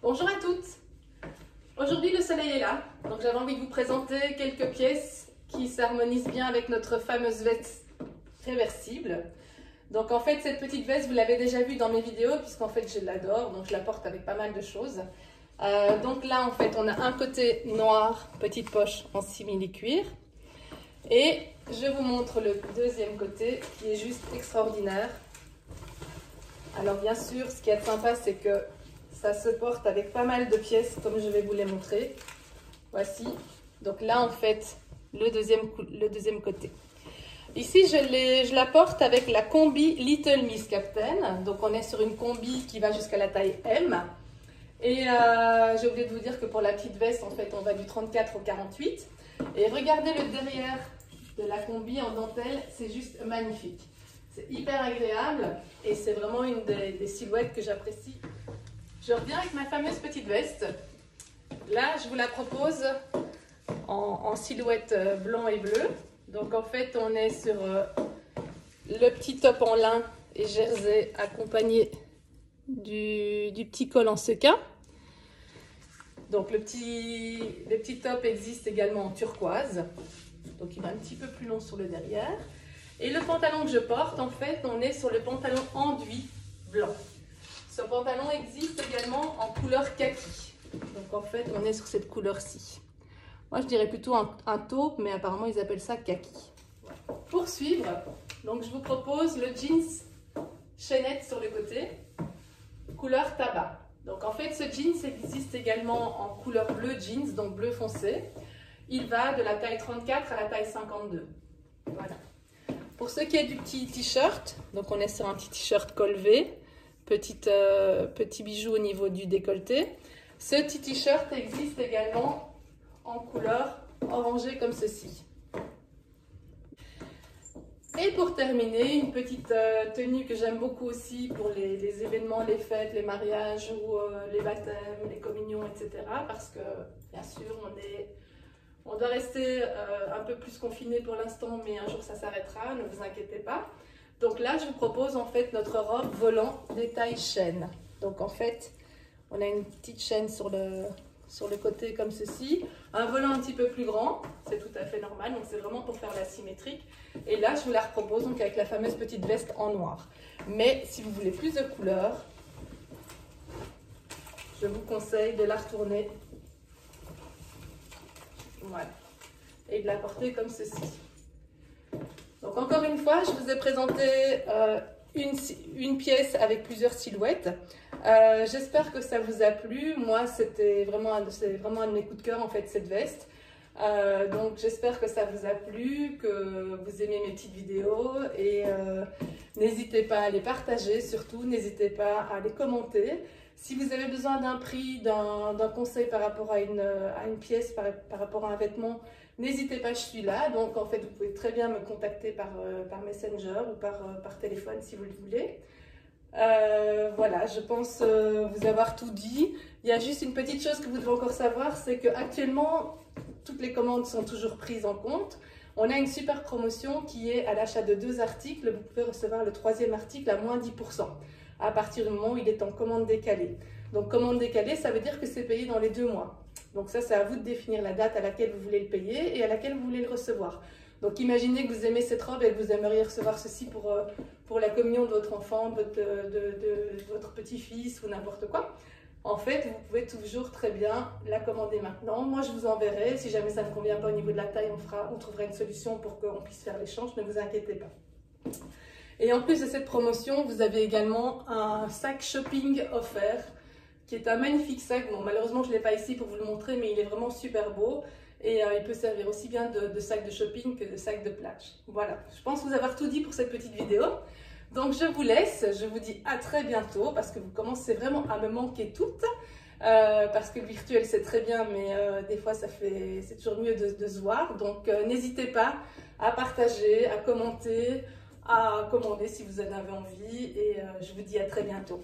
Bonjour à toutes. Aujourd'hui le soleil est là, donc j'avais envie de vous présenter quelques pièces qui s'harmonisent bien avec notre fameuse veste réversible. Donc en fait cette petite veste vous l'avez déjà vue dans mes vidéos puisqu'en fait je l'adore, donc je la porte avec pas mal de choses. Donc là en fait on a un côté noir, petite poche en simili-cuir. Et je vous montre le deuxième côté qui est juste extraordinaire. Alors bien sûr ce qui est sympa c'est que ça se porte avec pas mal de pièces comme je vais vous les montrer. Voici. Donc là en fait le deuxième côté. Ici je la porte avec la combi Little Miss Captain. Donc on est sur une combi qui va jusqu'à la taille M. Et j'ai oublié de vous dire que pour la petite veste en fait on va du 34 au 48. Et regardez le derrière de la combi en dentelle, c'est juste magnifique. C'est hyper agréable et c'est vraiment une des silhouettes que j'apprécie. Je reviens avec ma fameuse petite veste. Là, je vous la propose en silhouette blanc et bleu. Donc en fait, on est sur le petit top en lin et jersey accompagné du petit col en sequin. Donc le petit top existe également en turquoise. Donc il va un petit peu plus long sur le derrière. Et le pantalon que je porte, en fait, on est sur le pantalon enduit blanc. Ce pantalon existe également en couleur kaki. Donc en fait, on est sur cette couleur-ci. Moi, je dirais plutôt un taupe, mais apparemment, ils appellent ça kaki. Pour suivre, donc je vous propose le jeans chaînette sur le côté, couleur tabac. Donc en fait, ce jeans existe également en couleur bleu jeans, donc bleu foncé. Il va de la taille 34 à la taille 52. Voilà. Pour ce qui est du petit t-shirt, donc on est sur un petit t-shirt col V, petit bijou au niveau du décolleté. Ce petit t-shirt existe également en couleur orangée comme ceci. Et pour terminer, une petite tenue que j'aime beaucoup aussi pour les événements, les fêtes, les mariages ou les baptêmes, les communions, etc. Parce que bien sûr, on doit rester un peu plus confiné pour l'instant, mais un jour ça s'arrêtera, ne vous inquiétez pas. Donc là, je vous propose en fait notre robe volant détail chaîne. Donc en fait, on a une petite chaîne sur le côté comme ceci, un volant un petit peu plus grand, c'est tout à fait normal, donc c'est vraiment pour faire la symétrique. Et là, je vous la repropose donc avec la fameuse petite veste en noir. Mais si vous voulez plus de couleurs, je vous conseille de la retourner. Voilà. Et de la porter comme ceci. Donc encore une fois, je vous ai présenté une pièce avec plusieurs silhouettes. J'espère que ça vous a plu. Moi, c'est vraiment un de mes coups de cœur en fait, cette veste. Donc j'espère que ça vous a plu, que vous aimez mes petites vidéos et n'hésitez pas à les partager, surtout n'hésitez pas à les commenter. Si vous avez besoin d'un prix, d'un conseil par rapport à une pièce, par rapport à un vêtement, n'hésitez pas, je suis là. Donc en fait, vous pouvez très bien me contacter par Messenger ou par téléphone si vous le voulez. Voilà, je pense vous avoir tout dit. Il y a juste une petite chose que vous devez encore savoir, c'est qu'actuellement, toutes les commandes sont toujours prises en compte. On a une super promotion qui est à l'achat de 2 articles, vous pouvez recevoir le 3e article à moins 10%. À partir du moment où il est en commande décalée. Donc commande décalée, ça veut dire que c'est payé dans les 2 mois. Donc ça, c'est à vous de définir la date à laquelle vous voulez le payer et à laquelle vous voulez le recevoir. Donc imaginez que vous aimez cette robe et que vous aimeriez recevoir ceci pour la communion de votre enfant, de votre petit-fils ou n'importe quoi. En fait, vous pouvez toujours très bien la commander maintenant. Moi, je vous enverrai. Si jamais ça ne convient pas au niveau de la taille, on trouvera une solution pour qu'on puisse faire l'échange. Ne vous inquiétez pas. Et en plus de cette promotion, vous avez également un sac shopping offert, qui est un magnifique sac. Bon, malheureusement, je ne l'ai pas ici pour vous le montrer, mais il est vraiment super beau. Et il peut servir aussi bien de sac de shopping que de sac de plage. Voilà, je pense vous avoir tout dit pour cette petite vidéo. Donc je vous laisse, je vous dis à très bientôt, parce que vous commencez vraiment à me manquer toutes. Parce que le virtuel c'est très bien, mais des fois c'est toujours mieux de se voir. Donc n'hésitez pas à partager, à commenter, à commander si vous en avez envie et je vous dis à très bientôt.